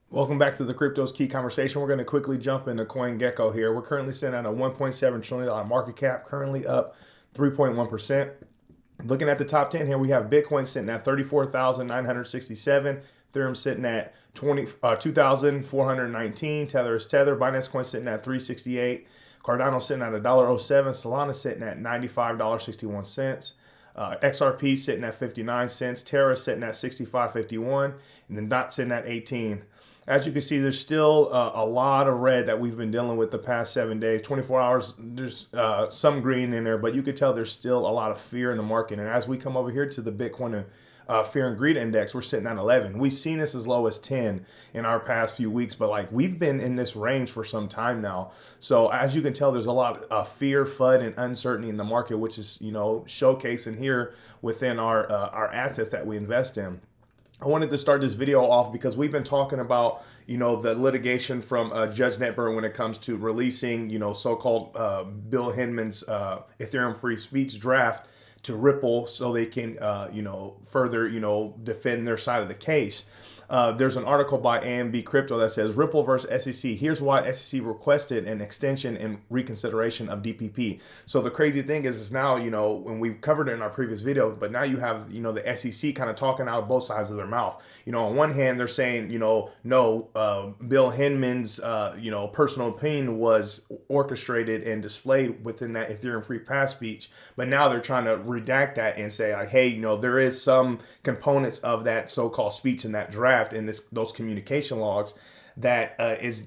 Welcome back to the Crypto's Key Conversation. We're going to quickly jump into CoinGecko here. We're currently sitting at a $1.7 trillion market cap, currently up 3.1%. Looking at the top 10 here, we have Bitcoin sitting at 34,967, Ethereum sitting at 2,419, Tether is Tether, Binance Coin sitting at 368, Cardano sitting at $1.07, Solana sitting at $95.61. XRP sitting at 59 cents, Terra sitting at 65.51, and then DOT sitting at 18. As you can see, there's still a lot of red that we've been dealing with the past 7 days. 24 hours, there's some green in there, but you can tell there's still a lot of fear in the market. And as we come over here to the Bitcoin and fear and greed index, we're sitting at 11. We've seen this as low as 10 in our past few weeks, but like we've been in this range for some time now. So as you can tell, there's a lot of fear, FUD, and uncertainty in the market, which is showcasing here within our assets that we invest in. I wanted to start this video off because we've been talking about, the litigation from Judge Netburn when it comes to releasing, so-called Bill Hinman's Ethereum free speech draft to Ripple so they can, further, defend their side of the case. There's an article by AMB Crypto that says Ripple versus SEC. Here's why SEC requested an extension and reconsideration of DPP. So the crazy thing is now, when we covered it in our previous video, but now you have, the SEC kind of talking out of both sides of their mouth. On one hand, they're saying, no, Bill Hinman's, personal opinion was orchestrated and displayed within that Ethereum free pass speech. But now they're trying to redact that and say, like, hey, there is some components of that so-called speech in that draft in those communication logs that has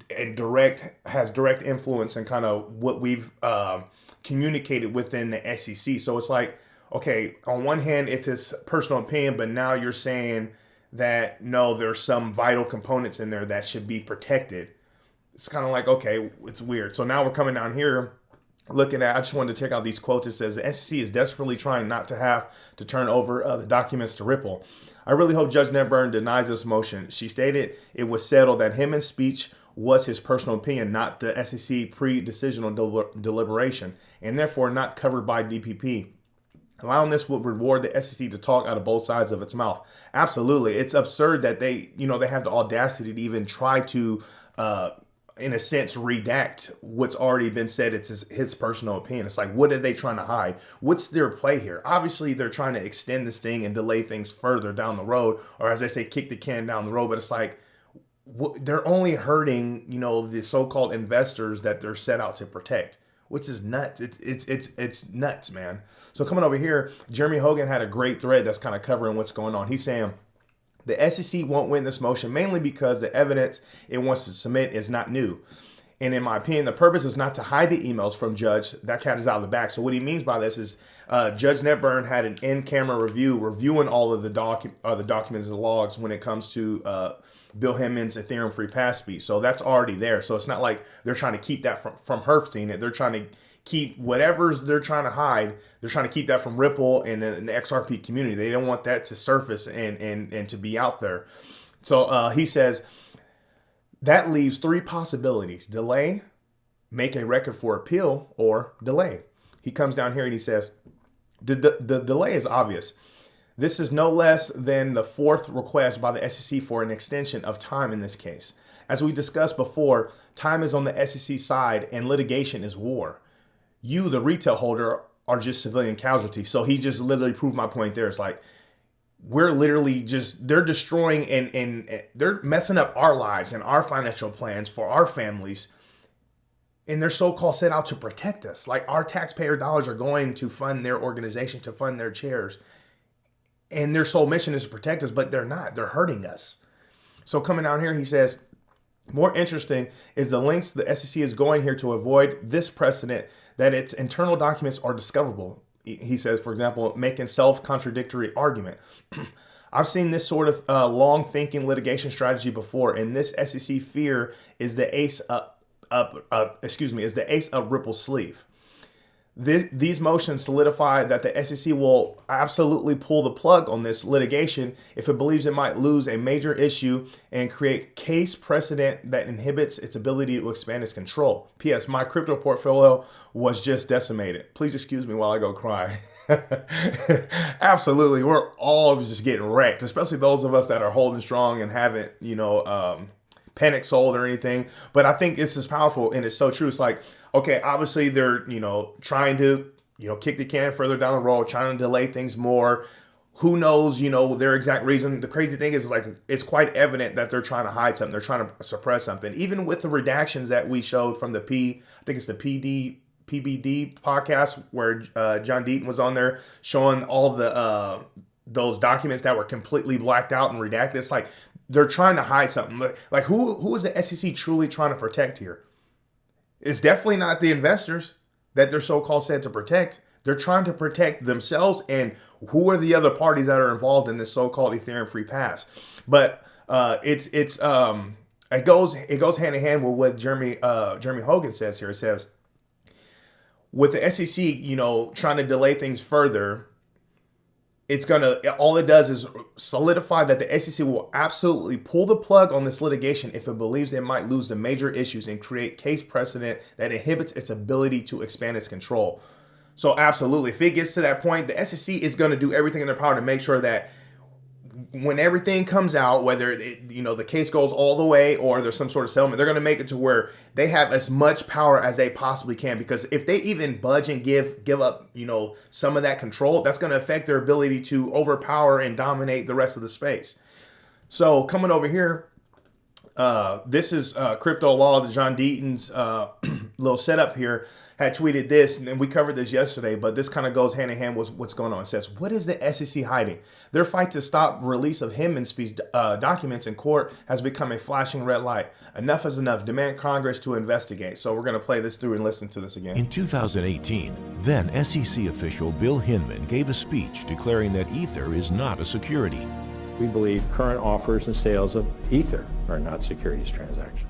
direct influence in kind of what we've communicated within the SEC. So it's like, okay, on one hand, it's his personal opinion, but now you're saying that no, there's some vital components in there that should be protected. It's kind of like, okay, it's weird. So now we're coming down here looking at, I just wanted to check out these quotes. It says the SEC is desperately trying not to have to turn over the documents to Ripple. I really hope Judge Netburn denies this motion. She stated it was settled that Hinman's speech was his personal opinion, not the SEC pre-decisional deliberation, and therefore not covered by DPP. Allowing this would reward the SEC to talk out of both sides of its mouth. Absolutely. It's absurd that they have the audacity to even try to, in a sense, redact what's already been said. It's his personal opinion. It's like, what are they trying to hide? What's their play here? Obviously, they're trying to extend this thing and delay things further down the road, or as they say, kick the can down the road. But it's like, they're only hurting, the so-called investors that they're set out to protect, which is nuts. It's nuts, man. So coming over here, Jeremy Hogan had a great thread that's kind of covering what's going on. He's saying the SEC won't win this motion mainly because the evidence it wants to submit is not new. And in my opinion, the purpose is not to hide the emails from Judge. That cat is out of the bag. So what he means by this is Judge Netburn had an in-camera reviewing all of the documents and logs when it comes to Bill Hinman's Ethereum free pass speech. So that's already there. So it's not like they're trying to keep that from her seeing it. They're trying to keep whatever's they're trying to hide. They're trying to keep that from Ripple and the XRP community. They don't want that to surface and to be out there. So he says that leaves three possibilities: delay, make a record for appeal, or delay. He comes down here and he says the delay is obvious. This is no less than the fourth request by the SEC for an extension of time in this case. As we discussed before, time is on the SEC side and litigation is war. You, the retail holder, are just civilian casualties. So he just literally proved my point there. It's like, we're literally they're destroying and they're messing up our lives and our financial plans for our families. And they're so-called set out to protect us. Like, our taxpayer dollars are going to fund their organization, to fund their chairs. And their sole mission is to protect us, but they're not. They're hurting us. So coming down here, he says, more interesting is the lengths the SEC is going here to avoid this precedent that its internal documents are discoverable. He says, for example, making self-contradictory argument. I've seen this sort of long-thinking litigation strategy before, and this SEC fear is the ace up Ripple's sleeve. These motions solidify that the SEC will absolutely pull the plug on this litigation if it believes it might lose a major issue and create case precedent that inhibits its ability to expand its control. P.S. My crypto portfolio was just decimated. Please excuse me while I go cry. Absolutely. We're all just getting wrecked, especially those of us that are holding strong and haven't, panic sold or anything, but I think this is powerful and it's so true. It's like, okay, obviously they're, trying to, kick the can further down the road, trying to delay things more. Who knows, their exact reason. The crazy thing is, like, it's quite evident that they're trying to hide something. They're trying to suppress something. Even with the redactions that we showed from I think it's the PBD podcast where John Deaton was on there showing all the those documents that were completely blacked out and redacted. It's like they're trying to hide something. Like who is the SEC truly trying to protect here? It's definitely not the investors that they're so-called said to protect. They're trying to protect themselves and who are the other parties that are involved in this so-called Ethereum free pass. But it goes hand in hand with what Jeremy Hogan says here. It says with the SEC, trying to delay things further, all it does is solidify that the SEC will absolutely pull the plug on this litigation if it believes it might lose the major issues and create case precedent that inhibits its ability to expand its control. So absolutely, if it gets to that point, the SEC is going to do everything in their power to make sure that when everything comes out, whether the case goes all the way or there's some sort of settlement, they're going to make it to where they have as much power as they possibly can. Because if they even budge and give up, some of that control, that's going to affect their ability to overpower and dominate the rest of the space. So coming over here, this is Crypto Law, the John Deaton's little setup here. Had tweeted this, and we covered this yesterday, but this kind of goes hand in hand with what's going on. It says, what is the SEC hiding? Their fight to stop release of Hinman's speech documents in court has become a flashing red light. Enough is enough. Demand Congress to investigate. So we're going to play this through and listen to this again. In 2018, then SEC official Bill Hinman gave a speech declaring that Ether is not a security. We believe current offers and sales of Ether are not securities transactions.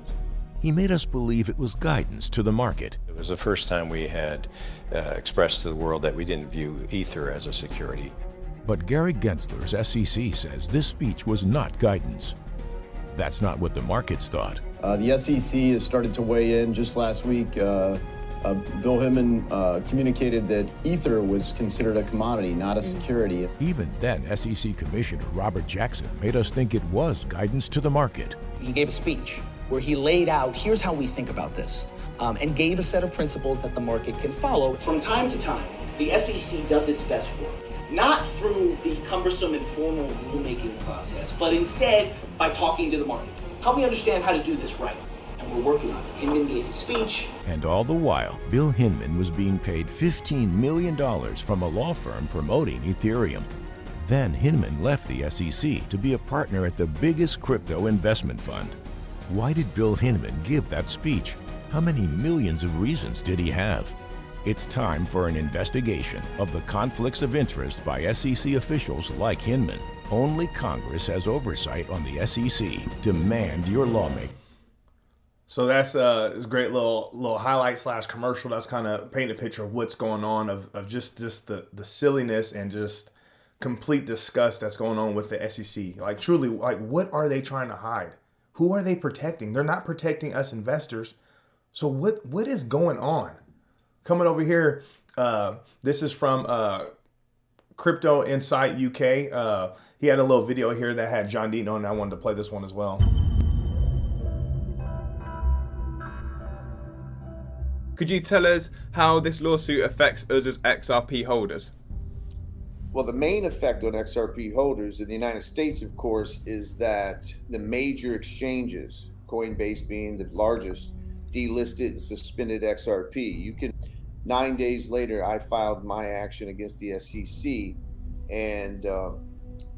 He made us believe it was guidance to the market. It was the first time we had expressed to the world that we didn't view Ether as a security. But Gary Gensler's SEC says this speech was not guidance. That's not what the markets thought. The SEC has started to weigh in. Just last week, Bill Hinman communicated that Ether was considered a commodity, not a security. Even then, SEC Commissioner Robert Jackson made us think it was guidance to the market. He gave a speech where he laid out, here's how we think about this, and gave a set of principles that the market can follow. From time to time, the SEC does its best work, not through the cumbersome and formal rulemaking process, but instead by talking to the market. Help me understand how to do this right. And we're working on it. Hinman gave his speech. And all the while, Bill Hinman was being paid $15 million from a law firm promoting Ethereum. Then Hinman left the SEC to be a partner at the biggest crypto investment fund. Why did Bill Hinman give that speech? How many millions of reasons did he have? It's time for an investigation of the conflicts of interest by SEC officials like Hinman. Only Congress has oversight on the SEC. Demand your lawmaking. So that's a great little highlight / commercial that's kind of painting a picture of what's going on, of just the silliness and just complete disgust that's going on with the SEC. Like, truly, like, what are they trying to hide? Who are they protecting? They're not protecting us investors. So what is going on? Coming over here, this is from Crypto Insight UK. He had a little video here that had John Deaton on, and I wanted to play this one as well. Could you tell us how this lawsuit affects us as XRP holders? Well, the main effect on XRP holders in the United States, of course, is that the major exchanges, Coinbase being the largest, delisted and suspended XRP. 9 days later, I filed my action against the SEC, and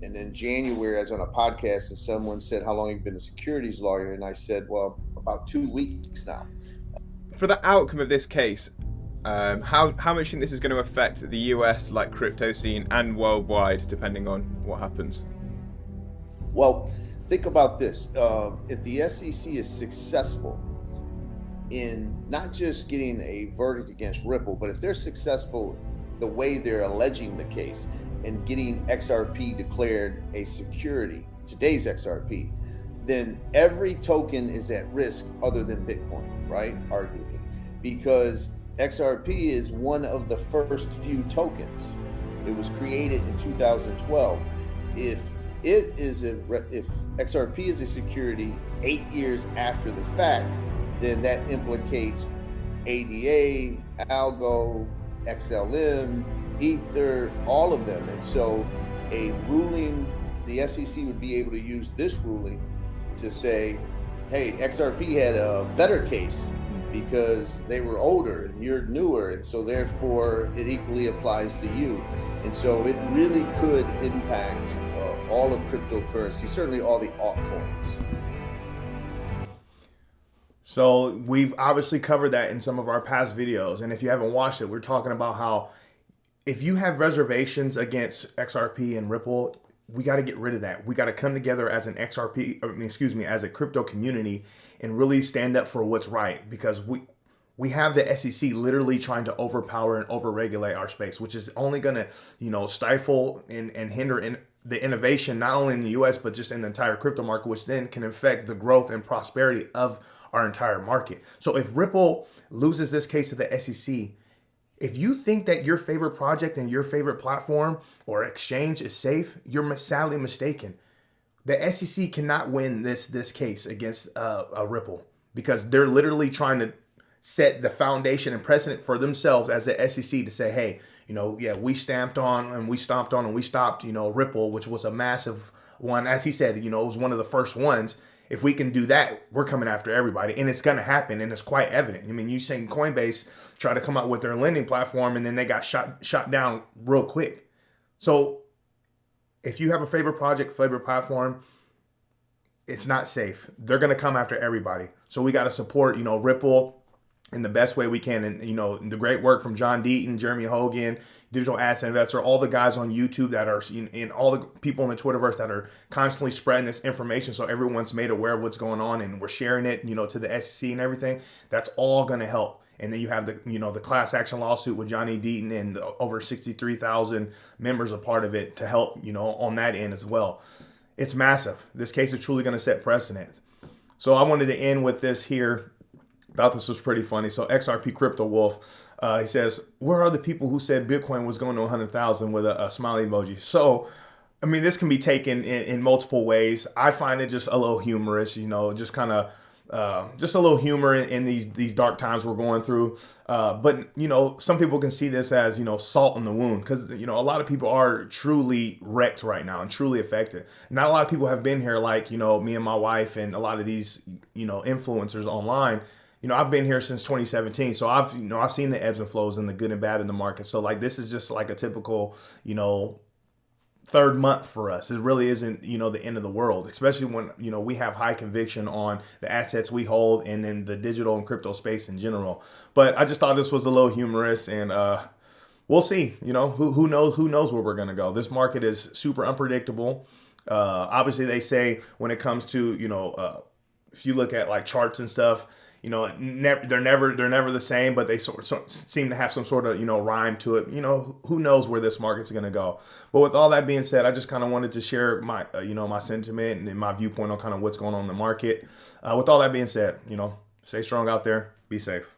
in January, I was on a podcast, and someone said, "How long have you been a securities lawyer?" And I said, "Well, about 2 weeks now." For the outcome of this case, how much do you think this is going to affect the US crypto scene and worldwide, depending on what happens? Well, think about this. If the SEC is successful in not just getting a verdict against Ripple, but if they're successful the way they're alleging the case and getting XRP declared a security, today's XRP, then every token is at risk other than Bitcoin, right? Arguably, because XRP is one of the first few tokens. It was created in 2012. If if XRP is a security 8 years after the fact, then that implicates ADA, Algo, XLM, Ether, all of them. And so a ruling, the SEC would be able to use this ruling to say, hey, XRP had a better case because they were older and you're newer, and so therefore it equally applies to you. And so it really could impact all of cryptocurrency, certainly all the altcoins. So we've obviously covered that in some of our past videos. And if you haven't watched it, we're talking about how if you have reservations against XRP and Ripple, we got to get rid of that. We got to come together as an as a crypto community and really stand up for what's right, because we have the SEC literally trying to overpower and overregulate our space, which is only going to, stifle and hinder the innovation, not only in the US, but just in the entire crypto market, which then can affect the growth and prosperity of our entire market. So if Ripple loses this case to the SEC, if you think that your favorite project and your favorite platform or exchange is safe, you're sadly mistaken. The SEC cannot win this case against a Ripple, because they're literally trying to set the foundation and precedent for themselves as the SEC to say, hey, we stamped on and we stomped on and we stopped, Ripple, which was a massive one. As he said, it was one of the first ones. If we can do that, we're coming after everybody, and it's going to happen, and it's quite evident. I mean, you seen Coinbase try to come out with their lending platform, and then they got shot down real quick. So if you have a favorite project, favorite platform, it's not safe. They're going to come after everybody. So we got to support, Ripple in the best way we can. And, the great work from John Deaton, Jeremy Hogan, Digital Asset Investor, all the guys on YouTube that are, and all the people in the Twitterverse that are constantly spreading this information so everyone's made aware of what's going on, and we're sharing it, to the SEC and everything. That's all going to help. And then you have the class action lawsuit with Johnny Deaton and over 63,000 members a part of it to help, on that end as well. It's massive. This case is truly going to set precedent. So I wanted to end with this here. Thought this was pretty funny. So XRP Crypto Wolf, he says, where are the people who said Bitcoin was going to 100,000 with a smiley emoji? So, I mean, this can be taken in multiple ways. I find it just a little humorous, just kind of just a little humor in these dark times we're going through. But, some people can see this as, salt in the wound, because, a lot of people are truly wrecked right now and truly affected. Not a lot of people have been here like, me and my wife and a lot of these, influencers online. I've been here since 2017, so I've seen the ebbs and flows and the good and bad in the market. So this is just like a typical, third month for us. It really isn't, the end of the world, especially when, we have high conviction on the assets we hold and then the digital and crypto space in general. But I just thought this was a little humorous, and we'll see, who knows where we're going to go. This market is super unpredictable. Obviously they say when it comes to, if you look at like charts and stuff, they're never the same, but they sort of seem to have some sort of, rhyme to it. Who knows where this market's going to go. But with all that being said, I just kind of wanted to share my, my sentiment and my viewpoint on kind of what's going on in the market. With all that being said, stay strong out there. Be safe.